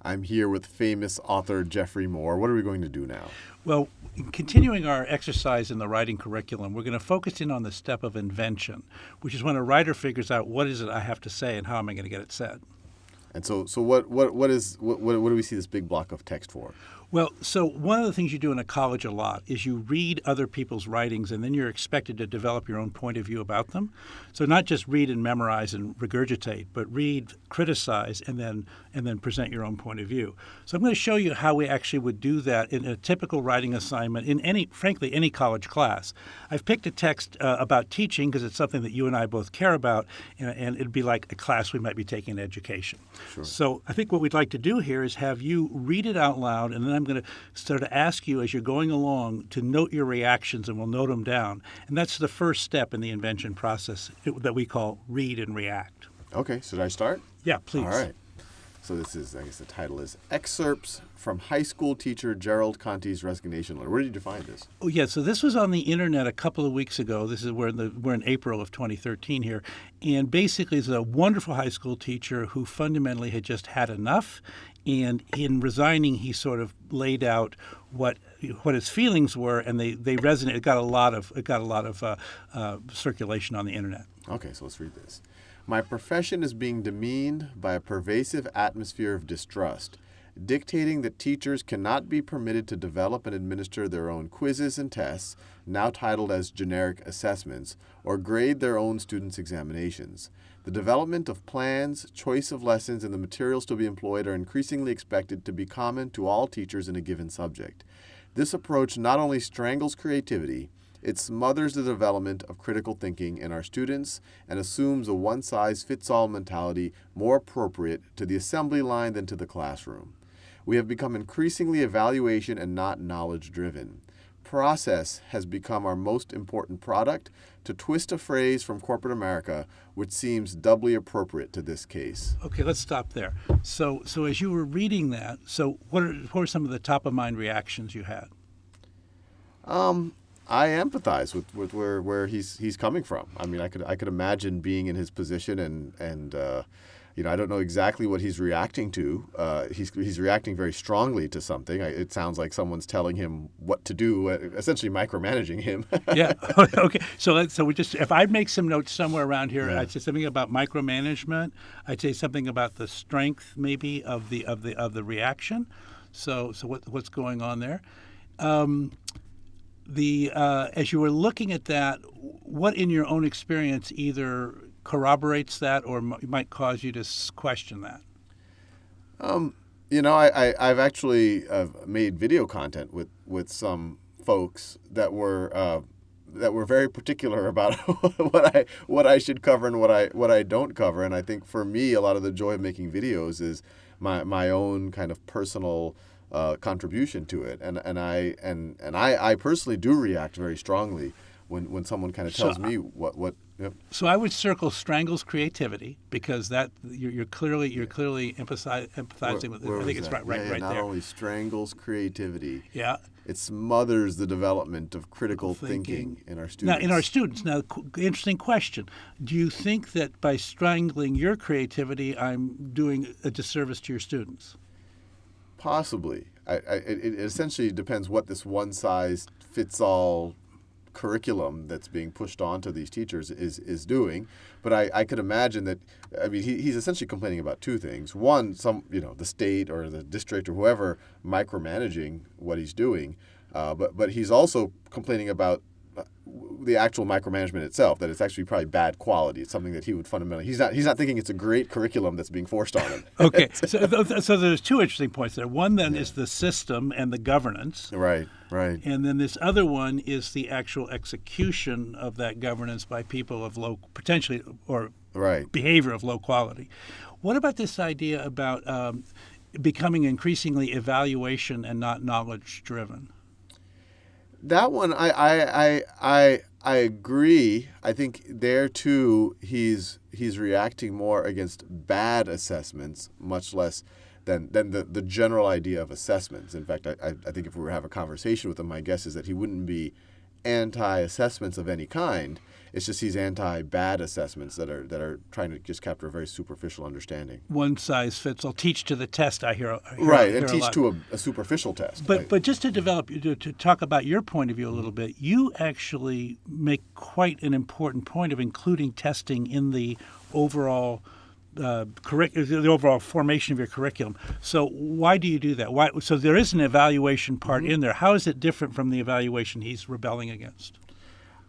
I'm here with famous author Geoffrey Moore. What are we going to do now? Well, continuing our exercise in the writing curriculum, we're going to focus in on the step of invention, which is when a writer figures out what is it I have to say and how am I going to get it said. And so what do we see this big block of text for? Well, so one of the things you do in a college a lot is you read other people's writings, and then you're expected to develop your own point of view about them. So not just read and memorize and regurgitate, but read, criticize, and then present your own point of view. So I'm going to show you how we actually would do that in a typical writing assignment in frankly, any college class. I've picked a text about teaching because it's something that you and I both care about, and it'd be like a class we might be taking in education. Sure. So I think what we'd like to do here is have you read it out loud, and then I'm going to start to ask you as you're going along to note your reactions, and we'll note them down. And that's the first step in the invention process that we call read and react. Okay, should I start? Yeah, please. All right. So this is, I guess the title is Excerpts from High School Teacher Gerald Conte's Resignation Letter. Where did you find this? Oh, yeah. So this was on the internet a couple of weeks ago. We're in April of 2013 here. And basically it's a wonderful high school teacher who fundamentally had just had enough. And in resigning, he sort of laid out what his feelings were, and they resonated. It got a lot of circulation on the internet. Okay, so let's read this. My profession is being demeaned by a pervasive atmosphere of distrust, dictating that teachers cannot be permitted to develop and administer their own quizzes and tests, now titled as generic assessments, or grade their own students' examinations. The development of plans, choice of lessons, and the materials to be employed are increasingly expected to be common to all teachers in a given subject. This approach not only strangles creativity, it smothers the development of critical thinking in our students and assumes a one-size-fits-all mentality more appropriate to the assembly line than to the classroom. We have become increasingly evaluation and not knowledge-driven. Process has become our most important product, to twist a phrase from corporate America, which seems doubly appropriate to this case. Okay, let's stop there. So as you were reading that, so what are some of the top-of-mind reactions you had? I empathize with where he's coming from. I mean, I could imagine being in his position, and I don't know exactly what he's reacting to. He's reacting very strongly to something. It sounds like someone's telling him what to do, essentially micromanaging him. Yeah. Okay. So if I make some notes somewhere around here, I'd say something about micromanagement. I'd say something about the strength maybe of the reaction. So what's going on there? As you were looking at that, what in your own experience either corroborates that or might cause you to question that? I've actually made video content with some folks that were very particular about what I should cover and what I don't cover. And I think for me, a lot of the joy of making videos is my own kind of personal contribution to it, and I personally do react very strongly when someone kind of tells me what. Yep. So I would circle strangles creativity because that you're clearly empathizing with it. I think it's right there. Not only strangles creativity. Yeah. It smothers the development of critical thinking in our students. Now, interesting question. Do you think that by strangling your creativity, I'm doing a disservice to your students? Possibly. It essentially depends what this one-size-fits-all curriculum that's being pushed onto these teachers is doing. But I could imagine that, I mean, he's essentially complaining about two things. One, the state or the district or whoever micromanaging what he's doing. But he's also complaining about the actual micromanagement itself, that it's actually probably bad quality. It's something that he would fundamentally, he's not thinking it's a great curriculum that's being forced on him. Okay, so there's two interesting points there. One then is the system and the governance. Right. And then this other one is the actual execution of that governance by people of low, potentially, or behavior of low quality. What about this idea about becoming increasingly evaluation and not knowledge driven? That one, I agree. I think there too, he's reacting more against bad assessments, much less than the general idea of assessments. In fact, I think if we were to have a conversation with him, my guess is that he wouldn't be anti-assessments of any kind. It's just he's anti-bad assessments that are trying to just capture a very superficial understanding. One size fits all. Teach to the test. I hear Right, and a teach lot. to a superficial test. But just to develop, to talk about your point of view a little bit, you actually make quite an important point of including testing in the overall the overall formation of your curriculum. So why do you do that? Why? So there is an evaluation part in there. How is it different from the evaluation he's rebelling against?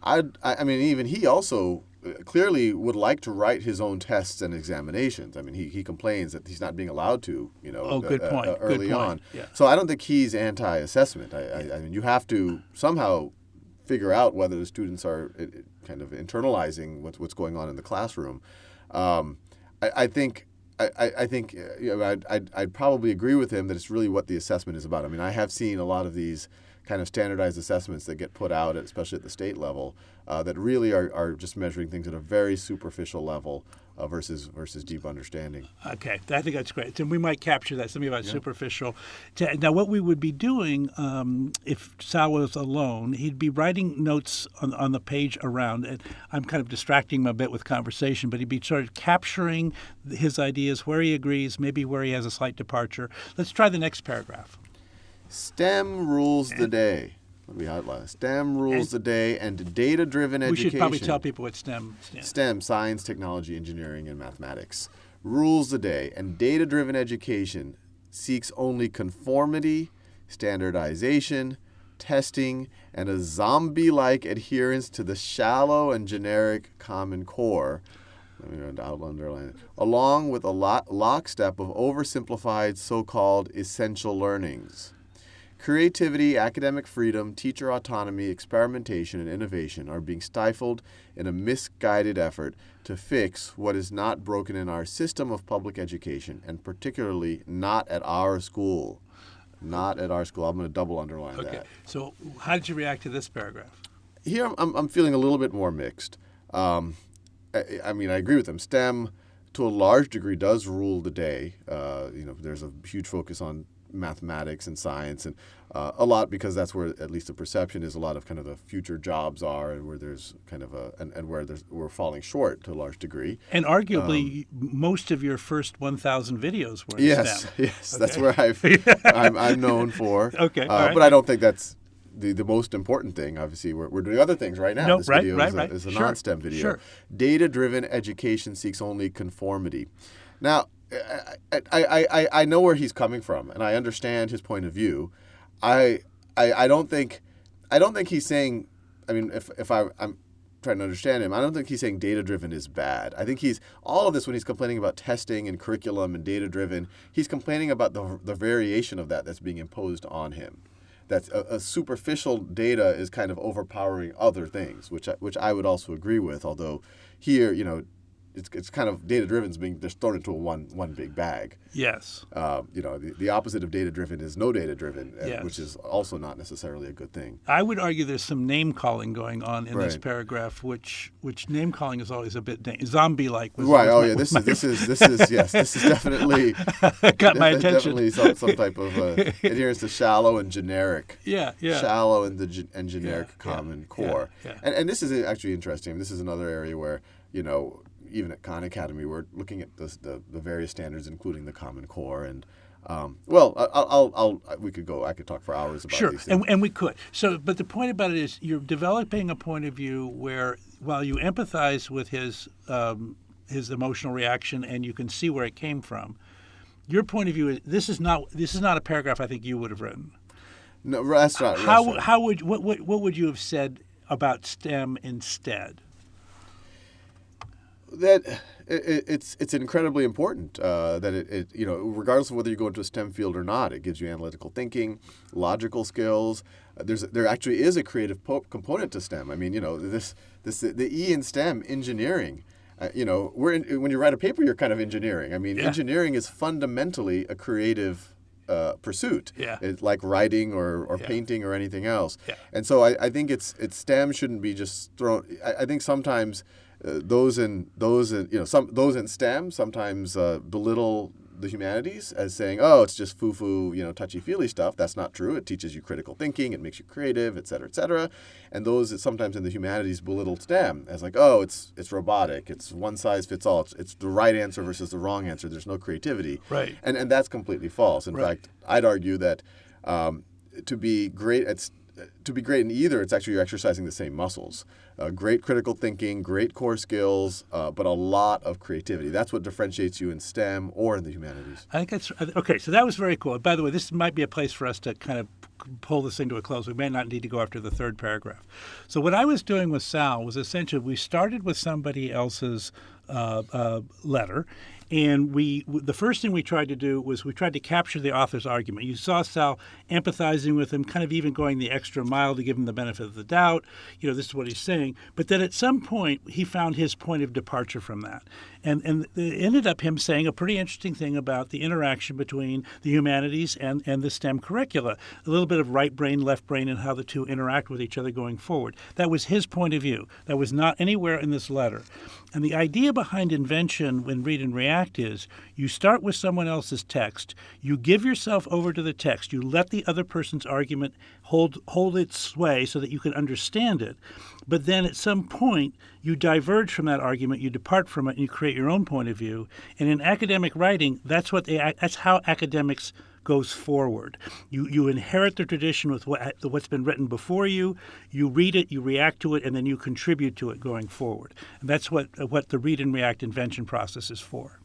I mean, even he also clearly would like to write his own tests and examinations. I mean, he complains that he's not being allowed to, good point. Early Good point. on. Yeah. So I don't think he's anti-assessment. I mean, you have to somehow figure out whether the students are kind of internalizing what's going on in the classroom. I think I'd probably agree with him that it's really what the assessment is about. I mean, I have seen a lot of these kind of standardized assessments that get put out, especially at the state level, that really are just measuring things at a very superficial level versus deep understanding. Okay, I think that's great. And we might capture that, something about superficial. Now, what we would be doing if Sal was alone, he'd be writing notes on the page around, and I'm kind of distracting him a bit with conversation, but he'd be sort of capturing his ideas, where he agrees, maybe where he has a slight departure. Let's try the next paragraph. STEM rules the day. Let me outline. STEM rules the day, and data-driven education. We should probably tell people what STEM stands for. STEM, science, technology, engineering, and mathematics, rules the day, and data-driven education seeks only conformity, standardization, testing, and a zombie-like adherence to the shallow and generic Common Core. Let me underline it. Along with a lockstep of oversimplified so-called essential learnings. Creativity, academic freedom, teacher autonomy, experimentation, and innovation are being stifled in a misguided effort to fix what is not broken in our system of public education, and particularly not at our school. Not at our school. I'm going to double underline that. So how did you react to this paragraph? Here I'm feeling a little bit more mixed. I mean, I agree with him. STEM, to a large degree, does rule the day. There's a huge focus on mathematics and science, and a lot because that's where at least the perception is a lot of kind of the future jobs are, and where there's kind of we're falling short to a large degree. And arguably, most of your first 1,000 videos were in STEM. Yes, Okay. that's where I'm known for. Okay, all right. But I don't think that's the most important thing. Obviously, we're doing other things right now. No, This right. video is a non-STEM video. Sure. Data-driven education seeks only conformity. Now, I know where he's coming from, and I understand his point of view. I don't think he's saying. I mean, if I'm trying to understand him, I don't think he's saying data-driven is bad. I think all of this when he's complaining about testing and curriculum and data-driven, he's complaining about the variation of that's being imposed on him. That's a superficial data is kind of overpowering other things, which I would also agree with. Although here, it's kind of data-driven is being just thrown into one big bag. Yes. The opposite of data-driven is no data-driven, Yes. which is also not necessarily a good thing. I would argue there's some name-calling going on in this Right. paragraph, which name-calling is always a bit zombie-like. Right. Oh yeah. This is yes. This is definitely got my attention. Definitely some type of adherence to shallow and generic. Yeah. Shallow and generic Common Core. Yeah. And this is actually interesting. This is another area where even at Khan Academy, we're looking at the various standards, including the Common Core. And I could talk for hours about these things. And we could. So, but the point about it is, you're developing a point of view where, while you empathize with his emotional reaction and you can see where it came from, your point of view is this is not a paragraph I think you would have written. No, that's not. What would you have said about STEM instead? That it's incredibly important that it regardless of whether you go into a STEM field or not, it gives you analytical thinking, logical skills. There actually is a creative component to STEM. I mean, the E in STEM, engineering. When you write a paper, you're kind of engineering. I mean, engineering is fundamentally a creative pursuit. Yeah. It's like writing or painting or anything else. Yeah. And so I think it's STEM shouldn't be just thrown. I think sometimes those in STEM sometimes belittle the humanities as saying, oh, it's just foo-foo, touchy-feely stuff. That's not true. It teaches you critical thinking. It makes you creative, et cetera, et cetera. And those sometimes in the humanities belittle STEM as like, oh, it's robotic. It's one size fits all. It's the right answer versus the wrong answer. There's no creativity. Right. And that's completely false. In fact, I'd argue that to be great in either, it's actually you're exercising the same muscles. Great critical thinking, great core skills, but a lot of creativity. That's what differentiates you in STEM or in the humanities. I think that's okay. So that was very cool. By the way, this might be a place for us to kind of pull this thing to a close. We may not need to go after the third paragraph. So what I was doing with Sal was essentially we started with somebody else's letter. And the first thing we tried to do was we tried to capture the author's argument. You saw Sal empathizing with him, kind of even going the extra mile to give him the benefit of the doubt. This is what he's saying. But then at some point, he found his point of departure from that. And it ended up him saying a pretty interesting thing about the interaction between the humanities and the STEM curricula, a little bit of right brain, left brain, and how the two interact with each other going forward. That was his point of view. That was not anywhere in this letter. And the idea behind invention when read and react is you start with someone else's text, you give yourself over to the text, you let the other person's argument hold its sway so that you can understand it. But then at some point, you diverge from that argument, you depart from it, and you create your own point of view. And in academic writing, that's how academics goes forward. You inherit the tradition with what's been written before you. You read it, you react to it, and then you contribute to it going forward. And that's what the read and react invention process is for.